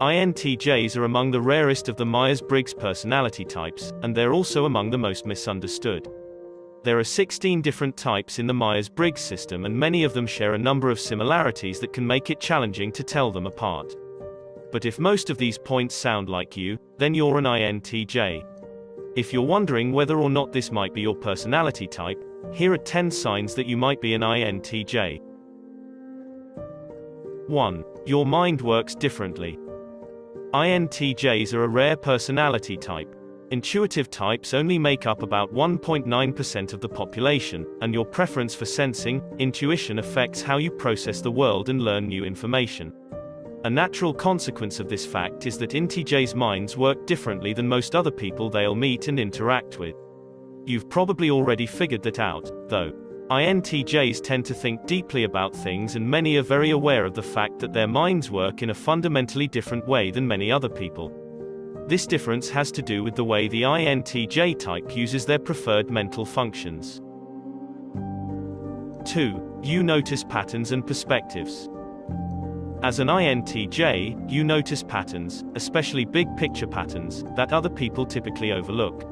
INTJs are among the rarest of the Myers-Briggs personality types, and they're also among the most misunderstood. There are 16 different types in the Myers-Briggs system, and many of them share a number of similarities that can make it challenging to tell them apart. But if most of these points sound like you, then you're an INTJ. If you're wondering whether or not this might be your personality type, here are 10 signs that you might be an INTJ. 1. Your mind works differently. INTJs are a rare personality type. Intuitive types only make up about 1.9% of the population, and your preference for sensing, intuition affects how you process the world and learn new information. A natural consequence of this fact is that INTJs' minds work differently than most other people they'll meet and interact with. You've probably already figured that out, though. INTJs tend to think deeply about things, and many are very aware of the fact that their minds work in a fundamentally different way than many other people. This difference has to do with the way the INTJ type uses their preferred mental functions. 2. You notice patterns and perspectives. As an INTJ, you notice patterns, especially big picture patterns, that other people typically overlook.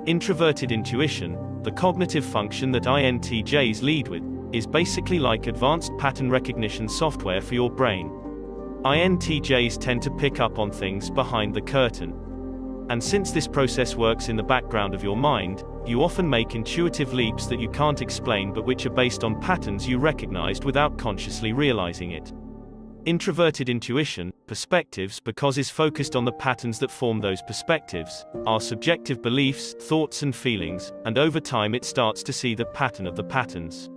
Introverted intuition, the cognitive function that INTJs lead with, is basically like advanced pattern recognition software for your brain. INTJs tend to pick up on things behind the curtain. And since this process works in the background of your mind, you often make intuitive leaps that you can't explain but which are based on patterns you recognized without consciously realizing it. Introverted intuition, perspectives, because is focused on the patterns that form those perspectives, are subjective beliefs, thoughts and feelings, and over time it starts to see the pattern of the patterns.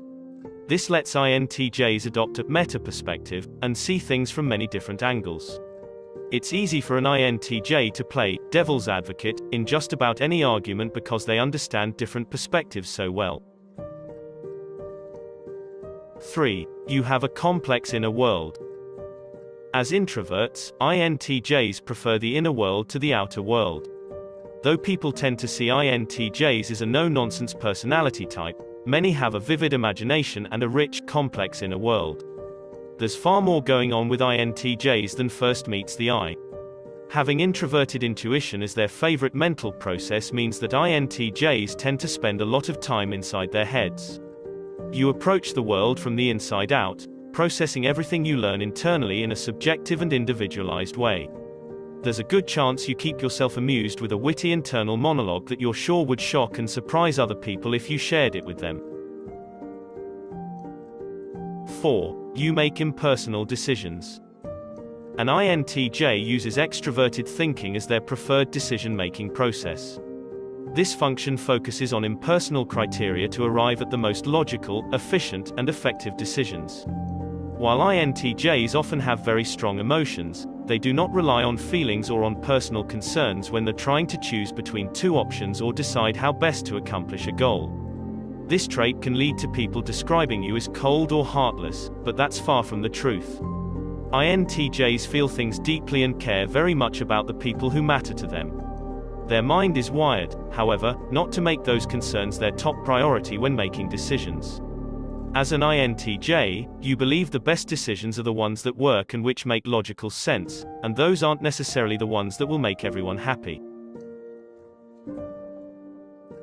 This lets INTJs adopt a meta perspective, and see things from many different angles. It's easy for an INTJ to play devil's advocate in just about any argument because they understand different perspectives so well. 3. You have a complex inner world. As introverts, INTJs prefer the inner world to the outer world. Though people tend to see INTJs as a no-nonsense personality type, many have a vivid imagination and a rich, complex inner world. There's far more going on with INTJs than first meets the eye. Having introverted intuition as their favorite mental process means that INTJs tend to spend a lot of time inside their heads. You approach the world from the inside out, processing everything you learn internally in a subjective and individualized way. There's a good chance you keep yourself amused with a witty internal monologue that you're sure would shock and surprise other people if you shared it with them. 4. You make impersonal decisions. An INTJ uses extroverted thinking as their preferred decision-making process. This function focuses on impersonal criteria to arrive at the most logical, efficient, and effective decisions. While INTJs often have very strong emotions, they do not rely on feelings or on personal concerns when they're trying to choose between two options or decide how best to accomplish a goal. This trait can lead to people describing you as cold or heartless, but that's far from the truth. INTJs feel things deeply and care very much about the people who matter to them. Their mind is wired, however, not to make those concerns their top priority when making decisions. As an INTJ, you believe the best decisions are the ones that work and which make logical sense, and those aren't necessarily the ones that will make everyone happy.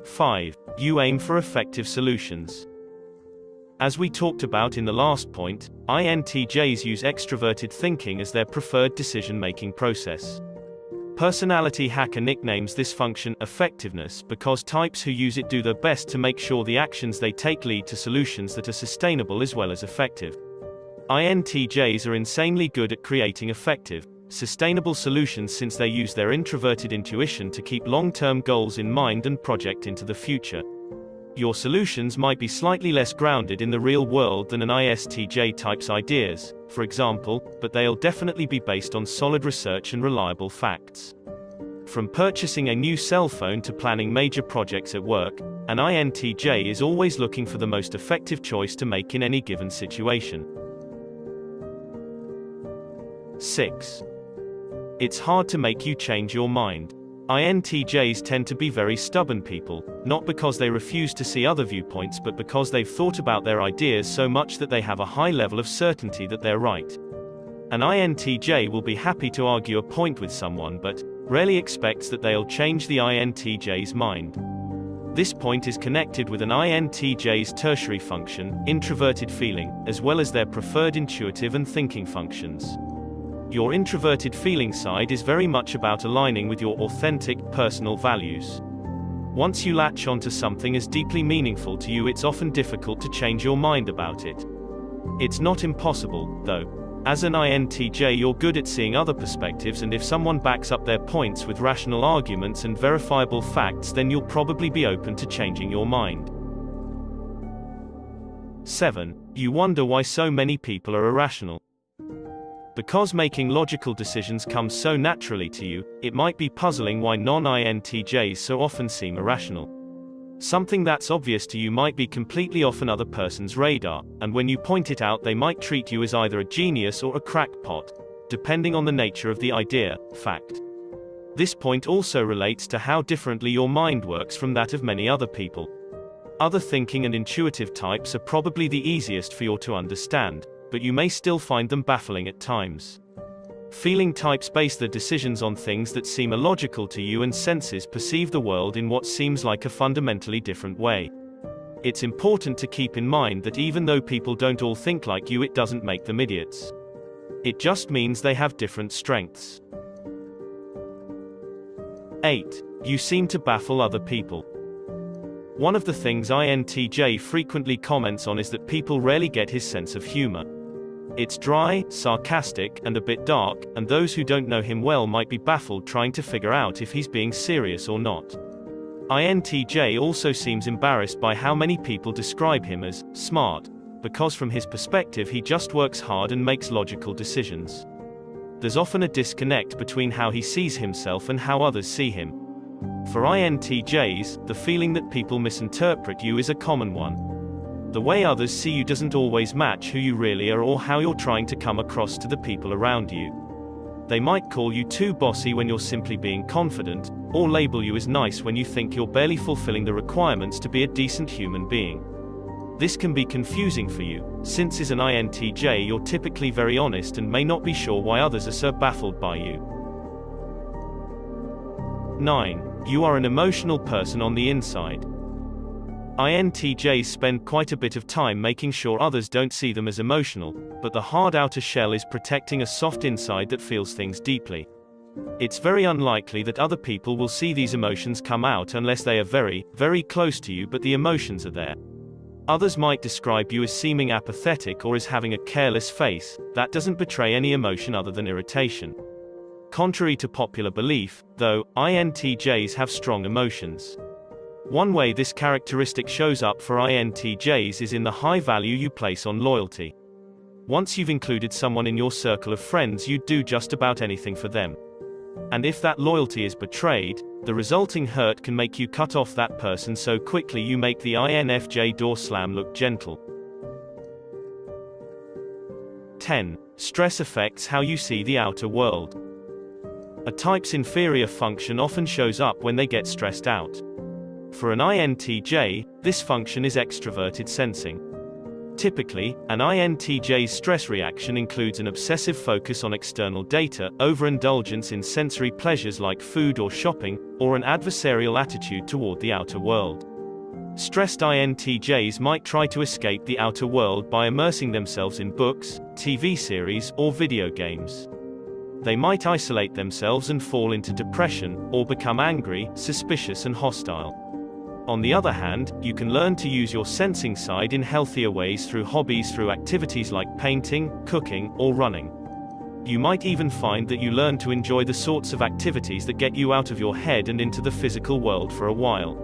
5. You aim for effective solutions. As we talked about in the last point, INTJs use extroverted thinking as their preferred decision-making process. Personality Hacker nicknames this function effectiveness because types who use it do their best to make sure the actions they take lead to solutions that are sustainable as well as effective. INTJs are insanely good at creating effective, sustainable solutions since they use their introverted intuition to keep long-term goals in mind and project into the future. Your solutions might be slightly less grounded in the real world than an ISTJ type's ideas, for example, but they'll definitely be based on solid research and reliable facts. From purchasing a new cell phone to planning major projects at work, an INTJ is always looking for the most effective choice to make in any given situation. 6. It's hard to make you change your mind. INTJs tend to be very stubborn people, not because they refuse to see other viewpoints but because they've thought about their ideas so much that they have a high level of certainty that they're right. An INTJ will be happy to argue a point with someone but rarely expects that they'll change the INTJ's mind. This point is connected with an INTJ's tertiary function, introverted feeling, as well as their preferred intuitive and thinking functions. Your introverted feeling side is very much about aligning with your authentic, personal values. Once you latch onto something as deeply meaningful to you, it's often difficult to change your mind about it. It's not impossible, though. As an INTJ, you're good at seeing other perspectives, and if someone backs up their points with rational arguments and verifiable facts, then you'll probably be open to changing your mind. 7. You wonder why so many people are irrational. Because making logical decisions comes so naturally to you, it might be puzzling why non-INTJs so often seem irrational. Something that's obvious to you might be completely off another person's radar, and when you point it out, they might treat you as either a genius or a crackpot, depending on the nature of the idea, fact. This point also relates to how differently your mind works from that of many other people. Other thinking and intuitive types are probably the easiest for you to understand, but you may still find them baffling at times. Feeling types base their decisions on things that seem illogical to you, and senses perceive the world in what seems like a fundamentally different way. It's important to keep in mind that even though people don't all think like you, it doesn't make them idiots. It just means they have different strengths. 8. You seem to baffle other people. One of the things INTJ frequently comments on is that people rarely get his sense of humor. It's dry, sarcastic, and a bit dark, and those who don't know him well might be baffled trying to figure out if he's being serious or not. INTJ also seems embarrassed by how many people describe him as smart, because from his perspective he just works hard and makes logical decisions. There's often a disconnect between how he sees himself and how others see him. For INTJs, the feeling that people misinterpret you is a common one. The way others see you doesn't always match who you really are or how you're trying to come across to the people around you. They might call you too bossy when you're simply being confident, or label you as nice when you think you're barely fulfilling the requirements to be a decent human being. This can be confusing for you, since as an INTJ you're typically very honest and may not be sure why others are so baffled by you. 9. You are an emotional person on the inside. INTJs spend quite a bit of time making sure others don't see them as emotional, but the hard outer shell is protecting a soft inside that feels things deeply. It's very unlikely that other people will see these emotions come out unless they are very, very close to you, but the emotions are there. Others might describe you as seeming apathetic or as having a careless face. That doesn't betray any emotion other than irritation. Contrary to popular belief, though, INTJs have strong emotions. One way this characteristic shows up for INTJs is in the high value you place on loyalty. Once you've included someone in your circle of friends, you'd do just about anything for them. And if that loyalty is betrayed, the resulting hurt can make you cut off that person so quickly you make the INFJ door slam look gentle. 10. Stress affects how you see the outer world. A type's inferior function often shows up when they get stressed out. For an INTJ, this function is extroverted sensing. Typically, an INTJ's stress reaction includes an obsessive focus on external data, overindulgence in sensory pleasures like food or shopping, or an adversarial attitude toward the outer world. Stressed INTJs might try to escape the outer world by immersing themselves in books, TV series, or video games. They might isolate themselves and fall into depression, or become angry, suspicious, and hostile. On the other hand, you can learn to use your sensing side in healthier ways through hobbies, through activities like painting, cooking, or running. You might even find that you learn to enjoy the sorts of activities that get you out of your head and into the physical world for a while.